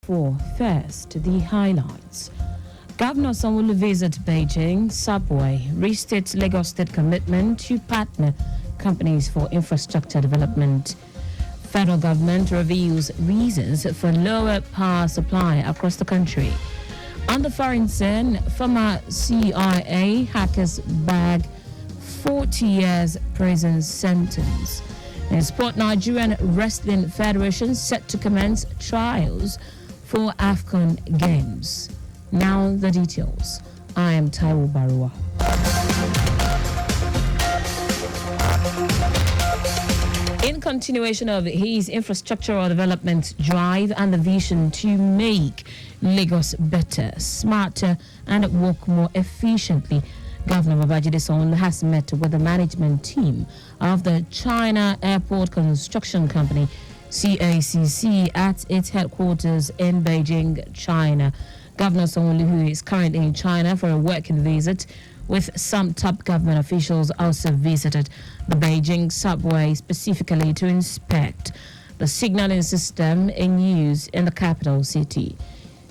For first, the highlights. Governor Sanwo-Olu visits Beijing, Subway, restates Lagos State commitment to partner companies for infrastructure development. Federal government reveals reasons for lower power supply across the country. On the foreign scene, former CIA hackers bag 40 years prison sentence. In sport, Nigerian Wrestling Federation set to commence trials for AFCON Games. Now the details. I am Taiwo Baruwa. In continuation of his infrastructural development drive and the vision to make Lagos better, smarter, and work more efficiently, Governor Babajide Sanwo-Olu has met with the management team of the China Airport Construction Company, CACC, at its headquarters in Beijing, China. Governor Sanwo-Olu, who is currently in China for a working visit, with some top government officials, also visited the Beijing subway specifically to inspect the signaling system in use in the capital city.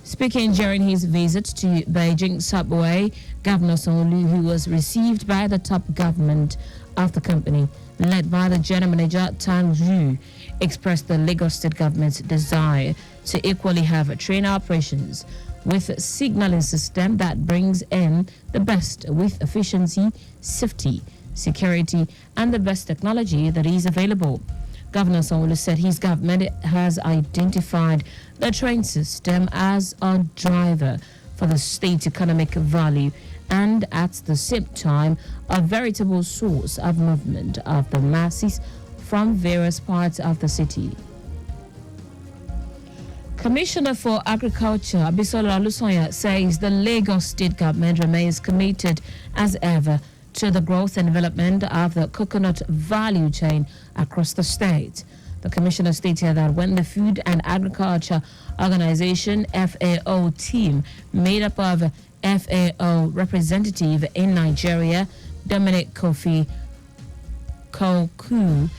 Speaking during his visit to Beijing subway, Governor Sanwo-Olu, who was received by the top government of the company, led by the general manager Tang Zhu, expressed the Lagos State government's desire to equally have train operations with a signaling system that brings in the best with efficiency, safety, security, and the best technology that is available. Governor Sanwo-Olu said his government has identified the train system as a driver for the state's economic value and at the same time a veritable source of movement of the masses from various parts of the city. Commissioner for Agriculture Abisola Olusoya says the Lagos State government remains committed as ever to the growth and development of the coconut value chain across the state. The commissioner stated that when the Food and Agriculture Organization FAO team made up of FAO representative in Nigeria, Dominic Kofi Koku,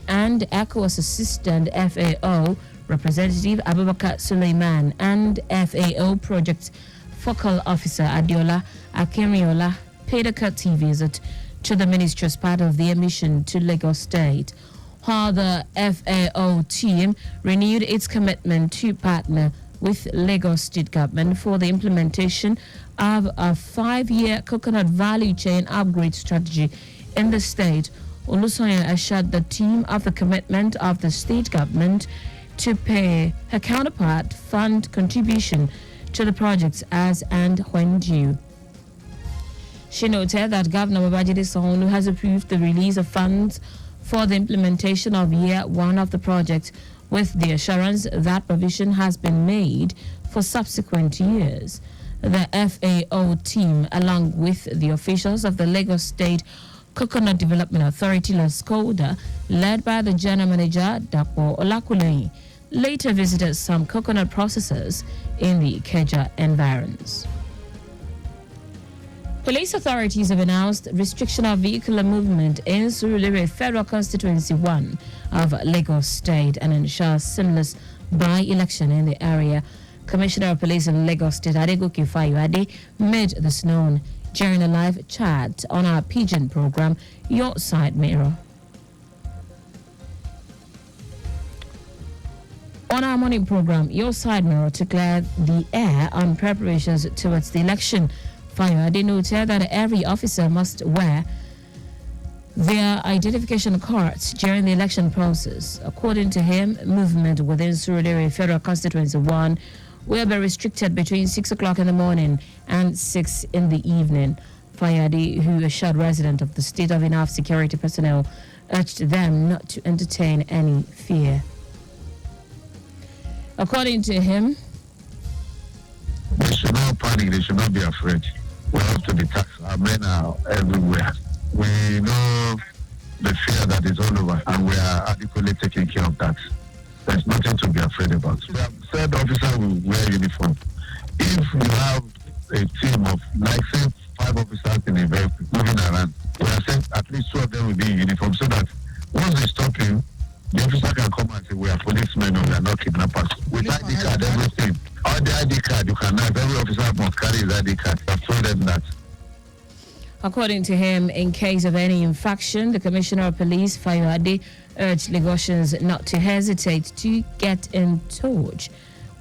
and ECOWAS assistant FAO representative Abubakar Suleiman and FAO project focal officer Adiola Akinriola paid a courtesy visit to the ministry as part of their mission to Lagos State. While the FAO team renewed its commitment to partner with Lagos State government for the implementation of a 5-year coconut value chain upgrade strategy in the state, Olusoya assured the team of the commitment of the state government to pay her counterpart fund contribution to the projects as and when due. She noted that Governor Babajide Sanwo-Olu has approved the release of funds for the implementation of year 1 of the project, with the assurance that provision has been made for subsequent years. The FAO team, along with the officials of the Lagos State Coconut Development Authority, LASCODA, led by the General Manager, Dapo Olakunle, later visited some coconut processors in the Ikeja environs. Police authorities have announced restriction of vehicular movement in Surulere Federal Constituency 1 of Lagos State and ensure seamless by-election in the area. Commissioner of Police in Lagos State, Adegoke Fayuade, made this known during a live chat on our Pigeon program, Your Side Mirror. On our morning program, Your Side Mirror, to clear the air on preparations towards the election, Fayuade noted that every officer must wear their identification cards during the election process. According to him, movement within Surulere Federal Constituency 1 will be restricted between 6 o'clock in the morning and 6 in the evening. Fayuade, who assured residents of the state of enough security personnel, urged them not to entertain any fear. According to him, they should not panic, they should not be afraid. We have to be taxed. Our men are everywhere. We know the fear that is all over, and we are adequately taking care of that. There's nothing to be afraid about. We have said officer will wear uniform. If you have a team of, like, say, 5 officers in a vehicle moving around, we are saying at least 2 of them will be in uniform, so that once they stop you, the officer can come and say, we are policemen or we are not kidnappers. With ID card, everything. without the ID card, you cannot. Every officer must carry his ID card. I've told them that. According to him, in case of any infraction, the Commissioner of Police, Fayode, urged Lagosians not to hesitate to get in touch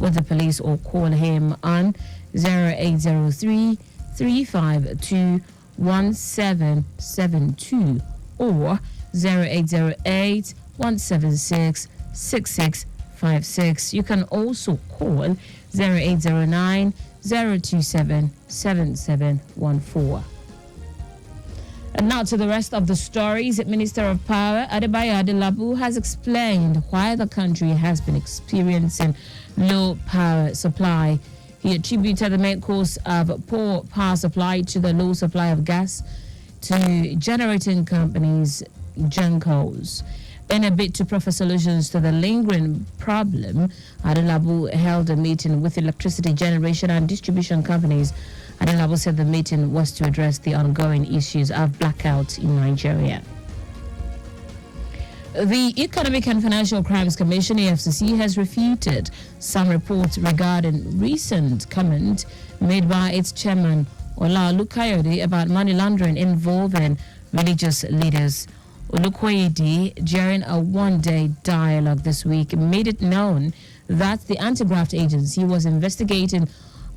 with the police or call him on 0803 352 1772 or 0808 176 6656. You can also call 0809 027 7714. And now to the rest of the stories. Minister of Power Adebayo Adelabu has explained why the country has been experiencing low power supply. He attributed the main cause of poor power supply to the low supply of gas to generating companies, GENCOs. In a bid to proffer solutions to the lingering problem, Adelabu held a meeting with electricity generation and distribution companies. Adelabu said the meeting was to address the ongoing issues of blackouts in Nigeria. The Economic and Financial Crimes Commission, EFCC, has refuted some reports regarding recent comment made by its chairman, Olaolu Kayode, about money laundering involving religious leaders. Olukoyede, during a one-day dialogue this week, made it known that the anti-graft agency was investigating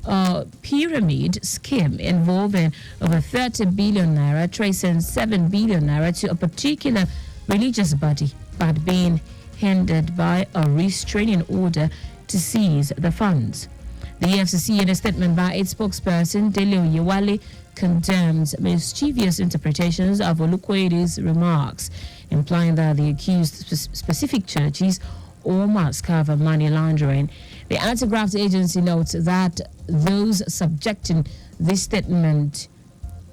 a pyramid scheme involving over 30 billion naira, tracing 7 billion naira to a particular religious body, but being hindered by a restraining order to seize the funds. The EFCC, in a statement by its spokesperson, Dele Oyewale, condemns mischievous interpretations of Olukoyede's remarks, implying that the accused specific churches or mosques cover money laundering. The anti-graft agency notes that those subjecting this statement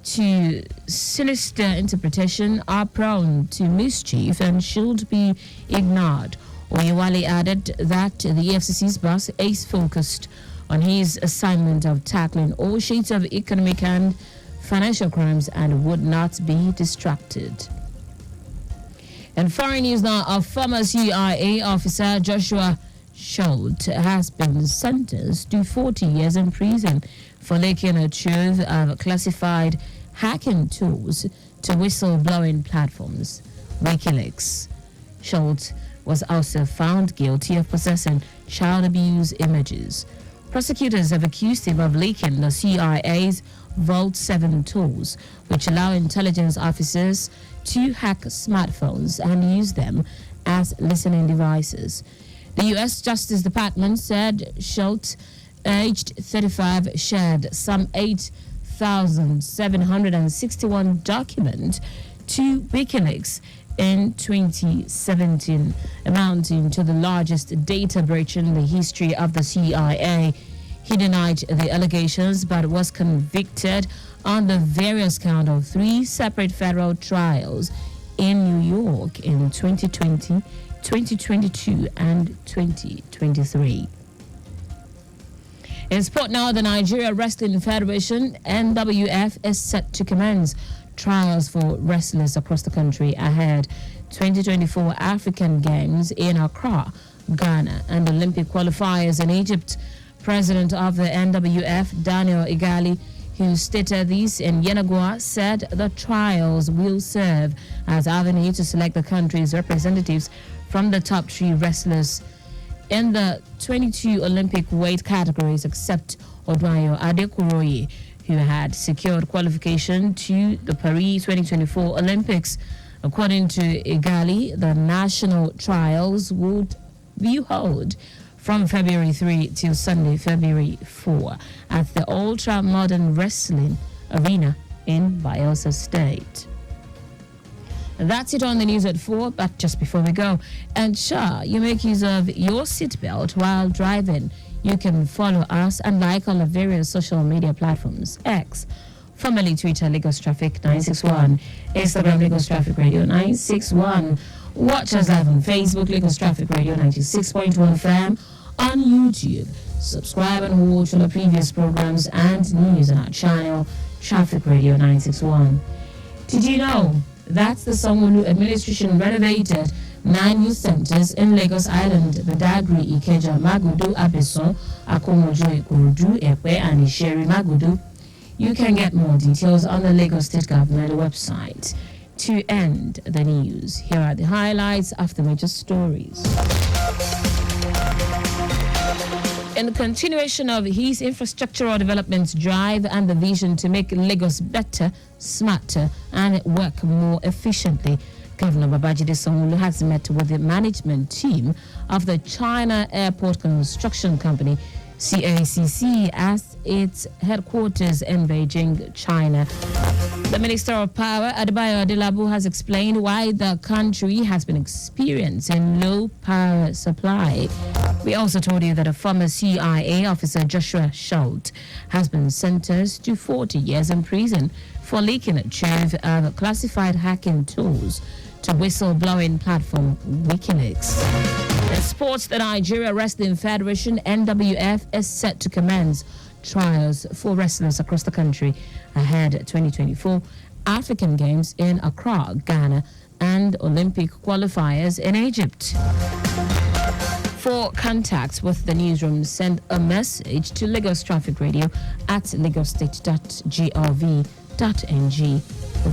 to sinister interpretation are prone to mischief and should be ignored. Oyewale added that the EFCC's boss is focused on his assignment of tackling all shades of economic and financial crimes and would not be distracted. And foreign news now, a former CIA officer, Joshua Schultz, has been sentenced to 40 years in prison for leaking a trove of classified hacking tools to whistleblowing platforms, WikiLeaks. Schultz was also found guilty of possessing child abuse images. Prosecutors have accused him of leaking the CIA's Vault 7 tools, which allow intelligence officers to hack smartphones and use them as listening devices. The U.S. Justice Department said Schultz, aged 35, shared some 8,761 documents to WikiLeaks in 2017, amounting to the largest data breach in the history of the CIA. He denied the allegations but was convicted on the various count of 3 separate federal trials in New York in 2020, 2022, and 2023. In sport now, the Nigeria Wrestling Federation, NWF, is set to commence trials for wrestlers across the country ahead 2024 African Games in Accra, Ghana, and Olympic qualifiers in Egypt. President of the NWF, Daniel Igali, who stated this in Yenagoa, said the trials will serve as avenue to select the country's representatives from the top 3 wrestlers in the 22 Olympic weight categories, except Odwayo Adekuroye, who had secured qualification to the Paris 2024 Olympics. According to Igali, the national trials would be held from February 3 till Sunday, February 4, at the Ultra Modern Wrestling Arena in Bayelsa State. That's it on the news at 4, but just before we go, ensure you make use of your seatbelt while driving. You can follow us and like on the various social media platforms. X, formerly Twitter, Lagos Traffic 961, Instagram, Lagos Traffic Radio 961. Watch us live on Facebook, Lagos Traffic Radio 96.1 FM, on YouTube. Subscribe and watch all the previous programs and news on our channel, Traffic Radio 961. Did you know that's the Sanwo-Olu administration renovated 9 new centers in Lagos Island, Badagry, Ikeja, Magudu, Abeson, Akomojo, Ikorodu, Epe, and Isheri Magudu. You can get more details on the Lagos State Government website. To end the news, here are the highlights of the major stories. In the continuation of his infrastructural development drive and the vision to make Lagos better, smarter, and work more efficiently, Governor Babajide Sanwo-Olu has met with the management team of the China Airport Construction Company, CACC, at its headquarters in Beijing, China. The Minister of Power, Adebayo Adelabu, has explained why the country has been experiencing low power supply. We also told you that a former CIA officer, Joshua Schultz, has been sentenced to 40 years in prison for leaking a trove of classified hacking tools to whistleblowing platform WikiLeaks. In sports, the Nigeria Wrestling Federation, NWF, is set to commence trials for wrestlers across the country ahead of 2024 African Games in Accra, Ghana, and Olympic qualifiers in Egypt. For contacts with the newsroom, send a message to Lagos Traffic Radio at lagosstate.gov.ng.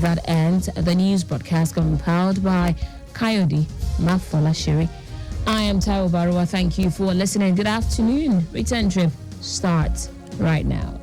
That ends the news broadcast compiled by Coyote Mafolashiri. I am Taiwo Baruwa. Thank you for listening. Good afternoon. Return trip starts right now.